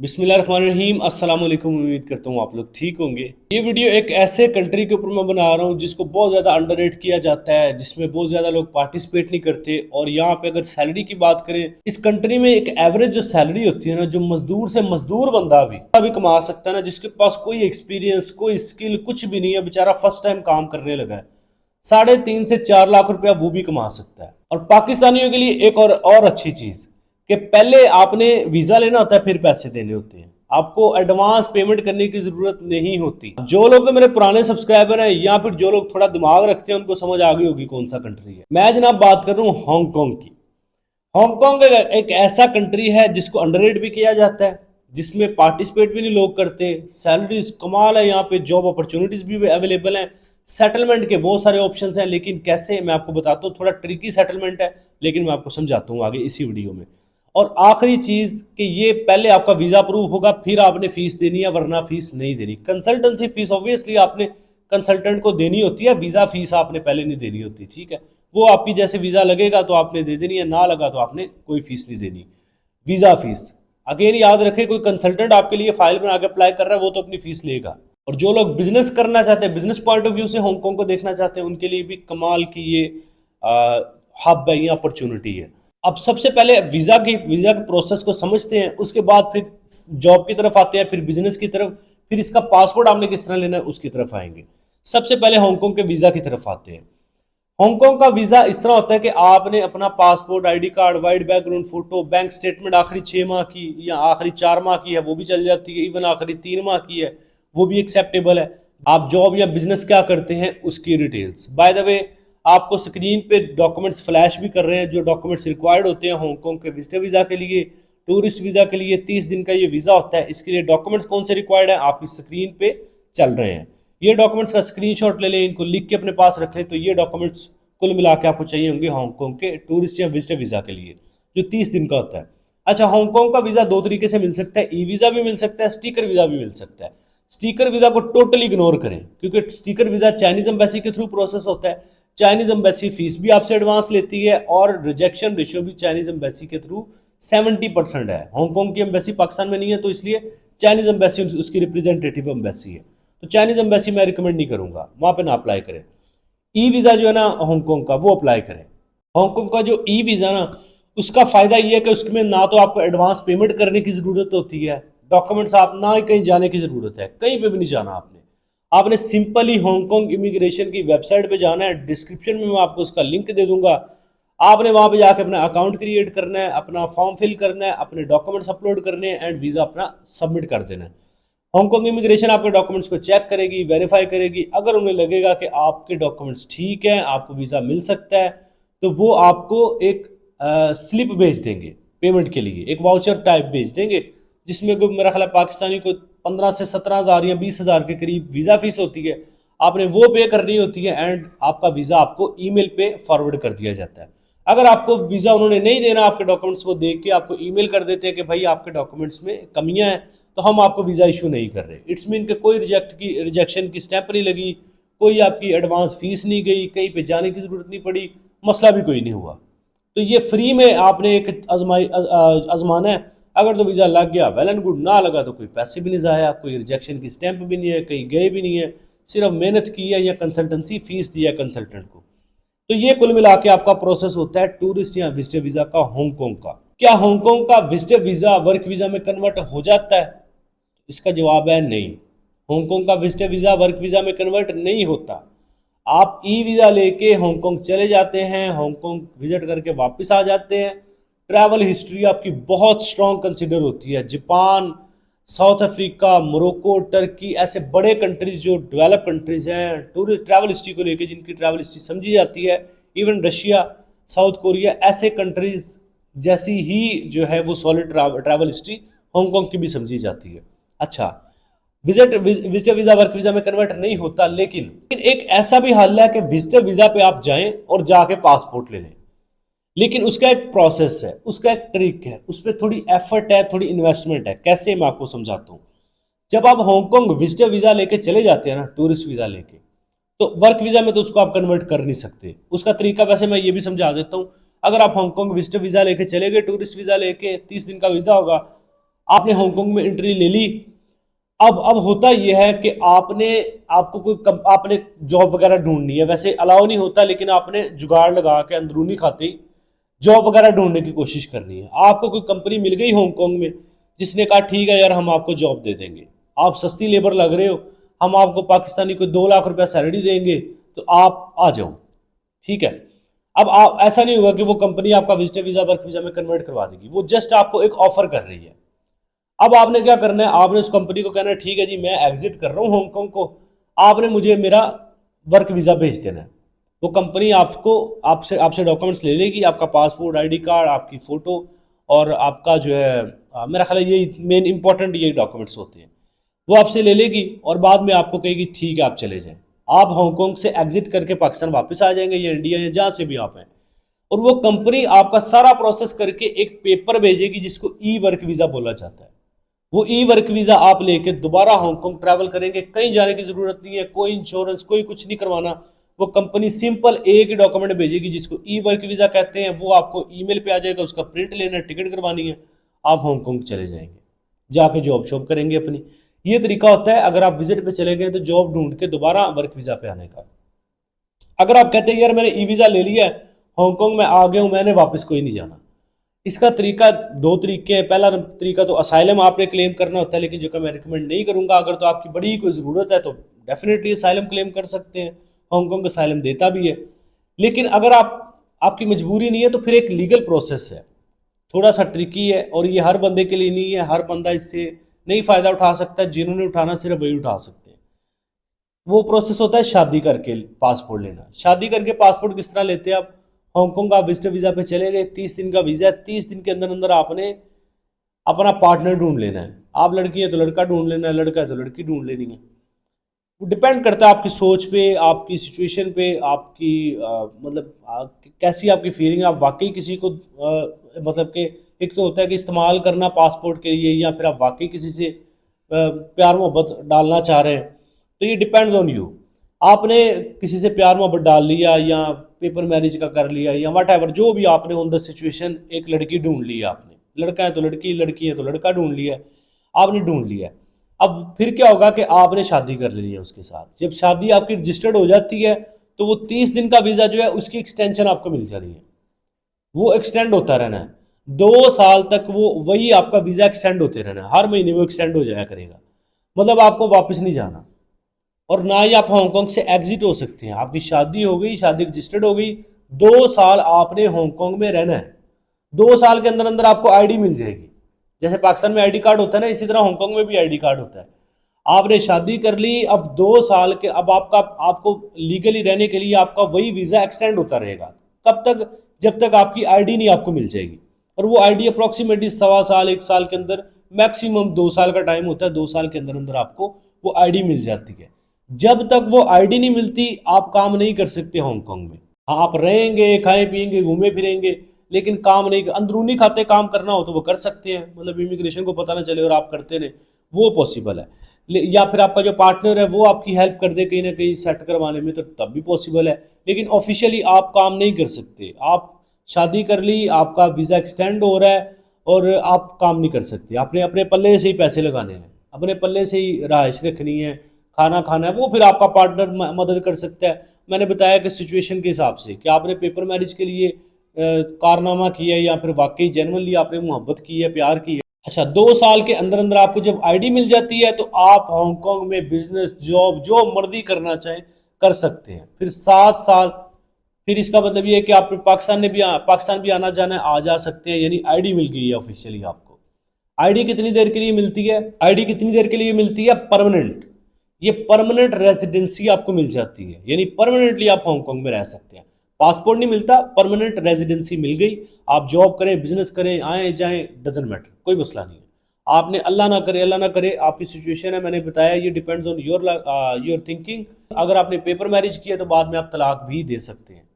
बिस्मिल्लाहिर्रहमानिर्रहीम। अस्सलाम वालेकुम। उम्मीद करता हूँ आप लोग ठीक होंगे। ये वीडियो एक ऐसे कंट्री के ऊपर मैं बना रहा हूँ जिसको बहुत ज़्यादा अंडररेट किया जाता है, जिसमें बहुत ज़्यादा लोग पार्टिसिपेट नहीं करते। और यहाँ पे अगर सैलरी की बात करें, इस कंट्री में एक एवरेज जो सैलरी होती है ना, जो मजदूर से मजदूर बंदा भी कमा सकता है ना, जिसके पास कोई एक्सपीरियंस कोई स्किल कुछ भी नहीं है, बेचारा फर्स्ट टाइम काम करने लगा है, 3.5 से 4 लाख रुपया वो भी कमा सकता है। और पाकिस्तानियों के लिए एक और अच्छी चीज़ कि पहले आपने वीजा लेना होता है, फिर पैसे देने होते हैं, आपको एडवांस पेमेंट करने की जरूरत नहीं होती। जो लोग तो मेरे पुराने सब्सक्राइबर हैं या फिर जो लोग थोड़ा दिमाग रखते हैं, उनको समझ आ गई होगी कौन सा कंट्री है। मैं जनाब बात कर रहा हूँ हांगकांग की। हांगकांग एक ऐसा कंट्री है जिसको अंडररेट भी किया जाता है, जिसमें पार्टिसिपेट भी नहीं लोग करते। सैलरीज कमाल है, यहाँ पे जॉब अपॉर्चुनिटीज भी अवेलेबल हैं, सेटलमेंट के बहुत सारे ऑप्शंस हैं। लेकिन कैसे, मैं आपको बताता हूँ। थोड़ा ट्रिकी सेटलमेंट है, लेकिन मैं आपको समझाता हूँ आगे इसी वीडियो में। और आखिरी चीज कि ये पहले आपका वीजा अप्रूव होगा, फिर आपने फीस देनी है, वरना फीस नहीं देनी। कंसल्टेंसी फीस ऑब्वियसली आपने कंसल्टेंट को देनी होती है, वीजा फीस आपने पहले नहीं देनी होती, ठीक है। वो आपकी जैसे वीजा लगेगा तो आपने दे देनी है, ना लगा तो आपने कोई फीस नहीं देनी। वीजा फीस अगेन याद रखें, कोई कंसल्टेंट आपके लिए फाइल बना के अप्लाई कर रहा है, वो तो अपनी फीस लेगा। और जो लोग बिजनेस करना चाहते हैं, बिजनेस पॉइंट ऑफ व्यू से हांगकांग को देखना चाहते हैं, उनके लिए भी कमाल की ये हब है, ये अपॉर्चुनिटी है। अब सबसे पहले वीजा के प्रोसेस को समझते हैं, उसके बाद फिर जॉब की तरफ आते हैं, फिर बिजनेस की तरफ, फिर इसका पासपोर्ट आपने किस तरह लेना है उसकी तरफ आएंगे। सबसे पहले हांगकांग के वीजा की तरफ आते हैं। हांगकांग का वीजा इस तरह होता है कि आपने अपना passport, ID card, wide background photo, bank statement आखिरी 6 माह की या आखिरी 4 माह की है वो भी चल जाती है, इवन आखिरी 3 माह की है वो भी एक्सेप्टेबल है। आप जॉब या बिजनेस क्या करते हैं उसकी डिटेल्स। बाय द वे, आपको स्क्रीन पे डॉक्यूमेंट्स फ्लैश भी कर रहे हैं, जो डॉक्यूमेंट्स रिक्वायर्ड होते हैं हांगकांग के विजिटर वीज़ा के लिए, टूरिस्ट वीज़ा के लिए। 30 दिन का ये वीज़ा होता है। इसके लिए डॉक्यूमेंट्स कौन से रिक्वायर्ड है आपकी स्क्रीन पे चल रहे हैं। ये डॉक्यूमेंट्स का स्क्रीनशॉट ले लें, इनको लिख के अपने पास रख लें। तो ये डॉक्यूमेंट्स कुल मिला के आपको चाहिए होंगे हांगकांग के टूरिस्ट या विजिटर वीज़ा के लिए, जो 30 दिन का होता है। अच्छा, हांगकांग का वीज़ा 2 तरीके से मिल सकता है, ई वीज़ा भी मिल सकता है, स्टिकर वीज़ा भी मिल सकता है। स्टिकर वीज़ा को टोटली इग्नोर करें, क्योंकि स्टिकर वीज़ा चाइनीज एम्बेसी के थ्रू प्रोसेस होता है। चाइनीज एम्बेसी फीस भी आपसे एडवांस लेती है, और रिजेक्शन रेशियो भी चाइनीज एम्बेसी के थ्रू 70% है। हांगकांग की एम्बेसी पाकिस्तान में नहीं है, तो इसलिए चाइनीज एम्बेसी उसकी रिप्रेजेंटेटिव एम्बेसी है। तो चाइनीज एम्बेसी मैं रिकमेंड नहीं करूंगा, वहां पे ना अप्लाई करें। ई वीज़ा जो है ना हांगकांग का, वो अप्लाई करें। हांगकांग का जो ई वीज़ा ना, उसका फ़ायदा ये है कि उसमें ना तो आपको एडवांस पेमेंट करने की ज़रूरत होती है, डॉक्यूमेंट्स आप ना ही कहीं जाने की ज़रूरत है, कहीं पे भी नहीं जाना आपने सिंपली हांगकांग इमिग्रेशन की वेबसाइट पे जाना है। डिस्क्रिप्शन में मैं आपको उसका लिंक दे दूंगा। आपने वहां पे जाकर अपना अकाउंट क्रिएट करना है, अपना फॉर्म फिल करना है, अपने डॉक्यूमेंट्स अपलोड करने हैं, एंड वीज़ा अपना सबमिट कर देना है। हांगकांग इमिग्रेशन आपके डॉक्यूमेंट्स को चेक करेगी, वेरीफाई करेगी। अगर उन्हें लगेगा कि आपके डॉक्यूमेंट्स ठीक हैं, आपको वीज़ा मिल सकता है, तो वो आपको एक स्लिप भेज देंगे पेमेंट के लिए, एक वाउचर टाइप भेज देंगे, जिसमें मेरा ख्याल है पाकिस्तानी को 15 से 17 हज़ार या 20 हज़ार के करीब वीज़ा फीस होती है। आपने वो पे करनी होती है, एंड आपका वीज़ा आपको ईमेल पे फॉरवर्ड कर दिया जाता है। अगर आपको वीज़ा उन्होंने नहीं देना, आपके डॉक्यूमेंट्स को देख के आपको ईमेल कर देते हैं कि भाई आपके डॉक्यूमेंट्स में कमियां हैं, तो हम आपको वीज़ा इशू नहीं कर रहे। इट्स मीन कि कोई रिजेक्शन की स्टैंप नहीं लगी, कोई आपकी एडवांस फीस नहीं गई, कहीं पे जाने की ज़रूरत नहीं पड़ी, मसला भी कोई नहीं हुआ। तो ये फ्री में आपने एक आजमाना है। अगर तो वीज़ा लग गया वेल एंड गुड, ना लगा तो कोई पैसे भी नहीं जाया, कोई रिजेक्शन की स्टैंप भी नहीं है, कहीं गए भी नहीं है, सिर्फ मेहनत की है या कंसल्टेंसी फीस दी है कंसल्टेंट को। तो ये कुल मिला के आपका प्रोसेस होता है टूरिस्ट या विजिटर वीज़ा का हांगकांग का। क्या हांगकांग का विजिटर वीज़ा वर्क वीज़ा में कन्वर्ट हो जाता है? इसका जवाब है नहीं। हांगकांग का विजिटर वीज़ा वर्क वीज़ा में कन्वर्ट नहीं होता। आप ई वीज़ा लेके हांगकांग चले जाते हैं, हांगकांग विजिट करके वापस आ जाते हैं। ट्रैवल हिस्ट्री आपकी बहुत स्ट्रॉन्ग कंसिडर होती है। Japan, south Africa, Morocco, Turkey, ऐसे बड़े कंट्रीज जो डेवलप कंट्रीज हैं टूरिस्ट ट्रैवल हिस्ट्री को लेके, जिनकी ट्रैवल हिस्ट्री समझी जाती है, इवन रशिया, साउथ कोरिया, ऐसे कंट्रीज जैसी ही जो है वो सॉलिड ट्रैवल हिस्ट्री हांगकांग की भी समझी जाती है। अच्छा, विजिटर वीज़ा वर्क वीज़ा में कन्वर्ट नहीं होता, लेकिन एक ऐसा भी हल है कि विजिटर वीज़ा पे आप जाएं और जाके पासपोर्ट ले लें। लेकिन उसका एक प्रोसेस है, उसका एक ट्रिक है, उस पर थोड़ी एफर्ट है, थोड़ी इन्वेस्टमेंट है। कैसे, मैं आपको समझाता हूँ। जब आप हांगकांग विजिटर वीज़ा लेके चले जाते हैं ना, टूरिस्ट वीज़ा लेके, तो वर्क वीज़ा में तो उसको आप कन्वर्ट कर नहीं सकते। उसका तरीका वैसे मैं ये भी समझा देता हूँ। अगर आप हांगकांग विजिटर वीज़ा लेके चले गए, टूरिस्ट वीज़ा लेके, 30 दिन का वीज़ा होगा, आपने हांगकांग में एंट्री ले ली। अब होता यह है कि आपने जॉब वगैरह ढूंढनी है, वैसे अलाउ नहीं होता, लेकिन आपने जुगाड़ लगा के अंदरूनी खाते ही जॉब वगैरह ढूंढने की कोशिश करनी है। आपको कोई कंपनी मिल गई हांगकांग में जिसने कहा ठीक है यार हम आपको जॉब दे देंगे, आप सस्ती लेबर लग रहे हो, हम आपको पाकिस्तानी को 2 लाख रुपया सैलरी देंगे, तो आप आ जाओ, ठीक है। अब आप ऐसा नहीं होगा कि वो कंपनी आपका विजिटर वीजा वर्क वीजा में कन्वर्ट करवा देगी, वो जस्ट आपको एक ऑफर कर रही है। अब आपने क्या करना है, आपने उस कंपनी को कहना है ठीक है जी मैं एग्जिट कर रहा हूँ हांगकांग को, आपने मुझे मेरा वर्क वीजा भेज देना है। वो कंपनी आपको आपसे आपसे डॉक्यूमेंट्स ले लेगी, आपका पासपोर्ट, आईडी कार्ड, आपकी फ़ोटो और आपका जो है मेरा ख्याल है ये मेन इंपॉर्टेंट ये डॉक्यूमेंट्स होते हैं, वो आपसे ले लेगी और बाद में आपको कहेगी ठीक है आप चले जाएं। आप हांगकांग से एग्जिट करके पाकिस्तान वापस आ जाएंगे या इंडिया या जहाँ से भी आप हैं, और वो कंपनी आपका सारा प्रोसेस करके एक पेपर भेजेगी जिसको ई वर्क वीज़ा बोला जाता है। वो ई वर्क वीज़ा आप लेके दोबारा हांगकांग ट्रैवल करेंगे, कहीं जाने की ज़रूरत नहीं है, कोई इंश्योरेंस कोई कुछ नहीं करवाना। वो कंपनी सिंपल एक ही डॉक्यूमेंट भेजेगी जिसको ई वर्क वीज़ा कहते हैं, वो आपको ईमेल पे आ जाएगा, उसका प्रिंट लेना है, टिकट करवानी है, आप हांगकांग चले जाएंगे, जाके जॉब शॉब करेंगे अपनी। ये तरीका होता है अगर आप विजिट पे चले गए तो जॉब ढूंढ के दोबारा वर्क वीज़ा पे आने का। अगर आप कहते हैं यार मैंने ई वीज़ा ले लिया है, हांगकांग में आ गया हूँ, मैंने वापस कोई नहीं जाना, इसका तरीका 2 तरीके हैं। पहला तरीका तो असाइलम आपने क्लेम करना होता है, लेकिन जो कि मैं रिकमेंड नहीं करूंगा। अगर तो आपकी बड़ी कोई ज़रूरत है तो डेफिनेटली असाइलम क्लेम कर सकते हैं, हांगकांग असाइलम देता भी है। लेकिन अगर आपकी मजबूरी नहीं है तो फिर एक लीगल प्रोसेस है, थोड़ा सा ट्रिकी है, और ये हर बंदे के लिए नहीं है, हर बंदा इससे नहीं फ़ायदा उठा सकता, जिन्होंने उठाना सिर्फ वही उठा सकते हैं। वो प्रोसेस होता है शादी करके पासपोर्ट लेना। शादी करके पासपोर्ट किस तरह लेते हैं आप, हांगकांग आप विजिटर वीज़ा पे चले गए, 30 दिन का वीज़ा है, 30 दिन के अंदर अंदर आपने अपना पार्टनर ढूंढ लेना है। आप लड़की है तो लड़का ढूंढ लेना है, लड़का है तो लड़की ढूंढ लेनी है। वो डिपेंड करता है आपकी सोच पे, आपकी सिचुएशन पे, आपकी कैसी आपकी फीलिंग, आप वाकई किसी को मतलब कि एक तो होता है कि इस्तेमाल करना पासपोर्ट के लिए, या फिर आप वाकई किसी से प्यार मोहब्बत डालना चाह रहे हैं, तो ये डिपेंड्स ऑन यू। आपने किसी से प्यार मोहब्बत डाल लिया या पेपर मैरिज का कर लिया या वट एवर, जो भी आपने ऑन द सिचुएशन एक लड़की ढूंढ ली है, आपने लड़का है तो लड़की, लड़की है तो लड़का ढूंढ लिया है, आपने ढूंढ लिया है। अब फिर क्या होगा कि आपने शादी कर लेनी है उसके साथ। जब शादी आपकी रजिस्टर्ड हो जाती है तो वो 30 दिन का वीज़ा जो है उसकी एक्सटेंशन आपको मिल जानी है, वो एक्सटेंड होता रहना है 2 साल तक, वो वही आपका वीज़ा एक्सटेंड होते रहना है, हर महीने वो एक्सटेंड हो जाया करेगा। मतलब आपको वापस नहीं जाना, और ना ही आप हांगकांग से एग्जिट हो सकते हैं। आपकी शादी हो गई, शादी रजिस्टर्ड हो गई, 2 साल आपने हांगकांग में रहना है। 2 साल के अंदर अंदर आपको आईडी मिल जाएगी, जैसे पाकिस्तान में आईडी कार्ड होता है ना, इसी तरह हांगकांग में भी आईडी कार्ड होता है। आपने शादी कर ली, अब 2 साल के, अब आपको लीगली रहने के लिए आपका वही वीज़ा एक्सटेंड होता रहेगा। कब तक, जब तक आपकी आईडी नहीं आपको मिल जाएगी। और वो आईडी अप्रॉक्सीमेटली 1.25 साल 1 साल के अंदर, मैक्सिमम 2 साल का टाइम होता है, 2 साल के अंदर अंदर आपको वो आईडी मिल जाती है। जब तक वो आईडी नहीं मिलती आप काम नहीं कर सकते हांगकांग में। आप रहेंगे, खाएं पिएंगे, घूमे फिरेंगे, लेकिन काम नहीं, अंदरूनी खाते काम करना हो तो वो कर सकते हैं, मतलब इमिग्रेशन को पता ना चले और आप करते रहे, वो पॉसिबल है। या फिर आपका जो पार्टनर है वो आपकी हेल्प कर दे कहीं ना कहीं सेट करवाने में, तो तब भी पॉसिबल है। लेकिन ऑफिशियली आप काम नहीं कर सकते। आप शादी कर ली, आपका वीज़ा एक्सटेंड हो रहा है और आप काम नहीं कर सकते। आपने अपने पल्ले से ही पैसे लगाने हैं, अपने पल्ले से ही रहाइश रखनी है, खाना खाना है, वो फिर आपका पार्टनर मदद कर सकता है। मैंने बताया कि सिचुएशन के हिसाब से कि आपने पेपर मैरिज के लिए कारनामा किया है या फिर वाकई जेन्युइनली आपने मोहब्बत की है, प्यार की है। अच्छा, 2 साल के अंदर अंदर आपको जब आईडी मिल जाती है तो आप हांगकांग में बिजनेस, जॉब जो मर्जी करना चाहें कर सकते हैं। फिर 7 साल, फिर इसका मतलब ये है कि आप पाकिस्तान भी आना जाना है, आ जा सकते हैं, यानी आईडी मिल गई है ऑफिशियली आपको। आईडी कितनी देर के लिए मिलती है, आईडी कितनी देर के लिए मिलती है, परमानेंट। ये परमानेंट रेजिडेंसी आपको मिल जाती है, यानी परमानेंटली आप हांगकांग में रह सकते हैं। पासपोर्ट नहीं मिलता, परमानेंट रेजिडेंसी मिल गई। आप जॉब करें, बिजनेस करें, आए जाएं, डजंट मैटर, कोई मसला नहीं है। आपने अल्लाह ना करे आपकी सिचुएशन है, मैंने बताया ये डिपेंड्स ऑन योर थिंकिंग। अगर आपने पेपर मैरिज किया तो बाद में आप तलाक भी दे सकते हैं।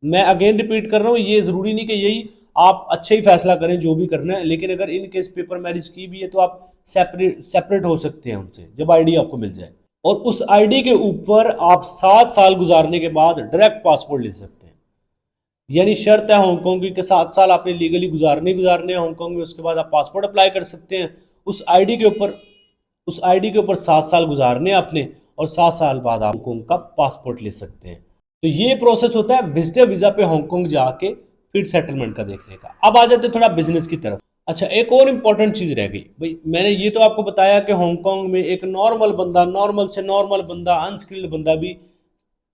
मैं अगेन रिपीट कर रहा हूँ, ये ज़रूरी नहीं कि यही आप अच्छा ही फैसला करें जो भी करना है, लेकिन अगर इन केस पेपर मैरिज की भी है तो आप सेपरेट हो सकते हैं उनसे जब आईडी आपको मिल जाए। और उस आईडी के ऊपर आप 7 साल गुजारने के बाद डायरेक्ट पासपोर्ट ले सकते हैं। यानी शर्त है हांगकांग की कि 7 साल आपने लीगली गुजारने हैं हांगकांग में, उसके बाद आप पासपोर्ट अप्लाई कर सकते हैं। उस आईडी के ऊपर 7 साल गुजारने हैं आपने, और 7 साल बाद आप हांगकांग का पासपोर्ट ले सकते हैं। तो ये प्रोसेस होता है विजिटर वीज़ा पे हांगकांग जाके फिर सेटलमेंट का देखने का। अब आ जाते हैं थोड़ा बिजनेस की तरफ। अच्छा, एक और इम्पॉर्टेंट चीज़ रह गई भाई, मैंने ये तो आपको बताया कि हांगकांग में एक नॉर्मल से नॉर्मल बंदा, अनस्किल्ड बंदा भी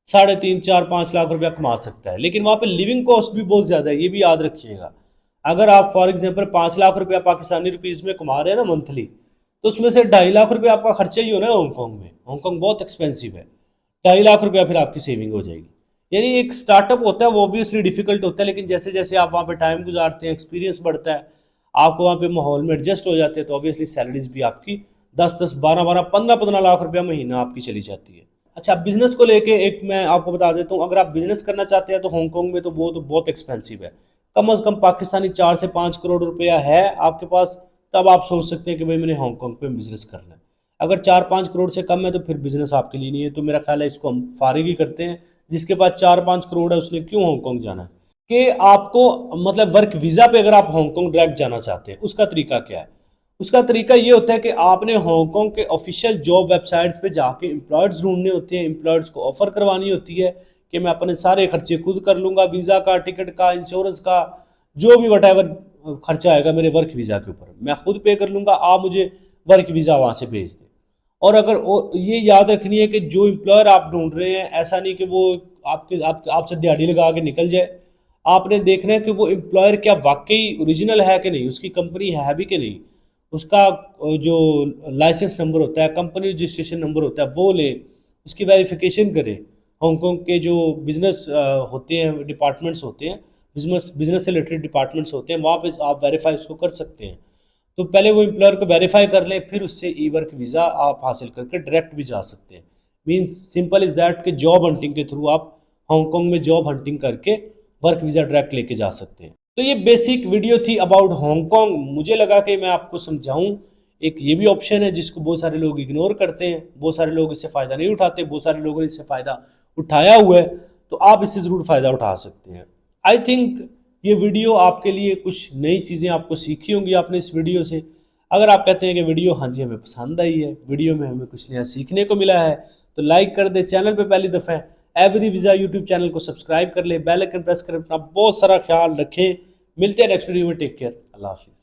3.5 4 5 लाख रुपया कमा सकता है, लेकिन वहाँ पे लिविंग कॉस्ट भी बहुत ज़्यादा है, ये भी याद रखिएगा। अगर आप फॉर एग्जांपल 5 लाख रुपया पाकिस्तानी रुपीज़ में कमा रहे हैं ना मंथली, तो उसमें से 2.5 लाख रुपया आपका खर्चा ही होना है हांगकांग में। हांगकांग बहुत एक्सपेंसिव है, 2.5 लाख रुपया फिर आपकी सेविंग हो जाएगी। यानी एक स्टार्टअप होता है वो ऑब्वियसली डिफिकल्ट होता है, लेकिन जैसे जैसे आप वहाँ पे टाइम गुजारते हैं, एक्सपीरियंस बढ़ता है, आपको वहाँ पे माहौल में एडजस्ट हो जाते हैं, तो ऑब्वियसली सैलरीज भी आपकी 10 10 12 12 15 15 लाख रुपया महीना आपकी चली जाती है। अच्छा, बिजनेस को लेके एक मैं आपको बता देता हूँ, अगर आप बिजनेस करना चाहते हैं तो हांगकांग में तो वो तो बहुत एक्सपेंसिव है। कम अज़ कम पाकिस्तानी 4 से 5 करोड़ रुपया है आपके पास, तब आप सोच सकते हैं कि भाई मैंने हांगकांग पे बिजनेस करना है। अगर 4 5 करोड़ से कम है तो फिर बिजनेस आपके लिए नहीं है। तो मेरा ख्याल है इसको हम फारिग ही करते हैं। जिसके पास 4 5 करोड़ है उसने क्यों हांगकांग जाना है। कि आपको मतलब वर्क वीज़ा पे अगर आप हांगकांग डायरेक्ट जाना चाहते हैं, उसका तरीका क्या है। उसका तरीका ये होता है कि आपने हांगकांग के ऑफिशियल जॉब वेबसाइट्स पे जाके एम्प्लॉयर्स ढूंढने होते हैं, एम्प्लॉयर्स को ऑफर करवानी होती है कि मैं अपने सारे खर्चे खुद कर लूँगा, वीज़ा का, टिकट का, इंश्योरेंस का, जो भी वट खर्चा आएगा मेरे वर्क वीज़ा के ऊपर मैं खुद पे कर लूँगा, आप मुझे वर्क वीज़ा वहाँ से भेज दें। और ये याद रखनी है कि जो एम्प्लॉयर आप ढूंढ रहे हैं, ऐसा नहीं कि वो आपसे दिहाड़ी लगा के निकल जाए। आपने देखना है कि वो एम्प्लॉयर क्या वाकई ओरिजिनल है कि नहीं, उसकी कंपनी है भी कि नहीं, उसका जो लाइसेंस नंबर होता है, कंपनी रजिस्ट्रेशन नंबर होता है, वो लें, उसकी वेरिफिकेशन करें। हांगकांग के जो बिजनेस होते हैं, डिपार्टमेंट्स होते हैं, बिजनेस से रिलेटेड डिपार्टमेंट्स होते हैं, वहाँ पे आप वेरीफाई उसको कर सकते हैं। तो पहले वो एम्प्लॉयर को वेरीफाई कर लें, फिर उससे ई वर्क वीज़ा आप हासिल करके डायरेक्ट भी जा सकते हैं। मीन्स सिंपल इज़ दैट कि जॉब हंटिंग के थ्रू आप हांगकांग में जॉब हंटिंग करके वर्क वीज़ा डायरेक्ट लेके जा सकते हैं। तो ये बेसिक वीडियो थी अबाउट हांगकांग। मुझे लगा कि मैं आपको समझाऊं। एक ये भी ऑप्शन है जिसको बहुत सारे लोग इग्नोर करते हैं, बहुत सारे लोग इससे फ़ायदा नहीं उठाते, बहुत सारे लोगों ने इससे फ़ायदा उठाया हुआ है, तो आप इससे ज़रूर फ़ायदा उठा सकते हैं। आई थिंक ये वीडियो आपके लिए कुछ नई चीज़ें आपको सीखी होंगी आपने इस वीडियो से। अगर आप कहते हैं कि वीडियो हाँ जी हमें पसंद आई है, वीडियो में हमें कुछ नया सीखने को मिला है, तो लाइक कर दे। चैनल पे पहली दफ़ा है एवरी वीज़ा यूट्यूब चैनल को सब्सक्राइब कर ले, बेल आइकन प्रेस कर, अपना बहुत सारा ख्याल रखें। मिलते हैं नेक्स्ट वीडियो में। टेक केयर, अल्लाह हाफिज़।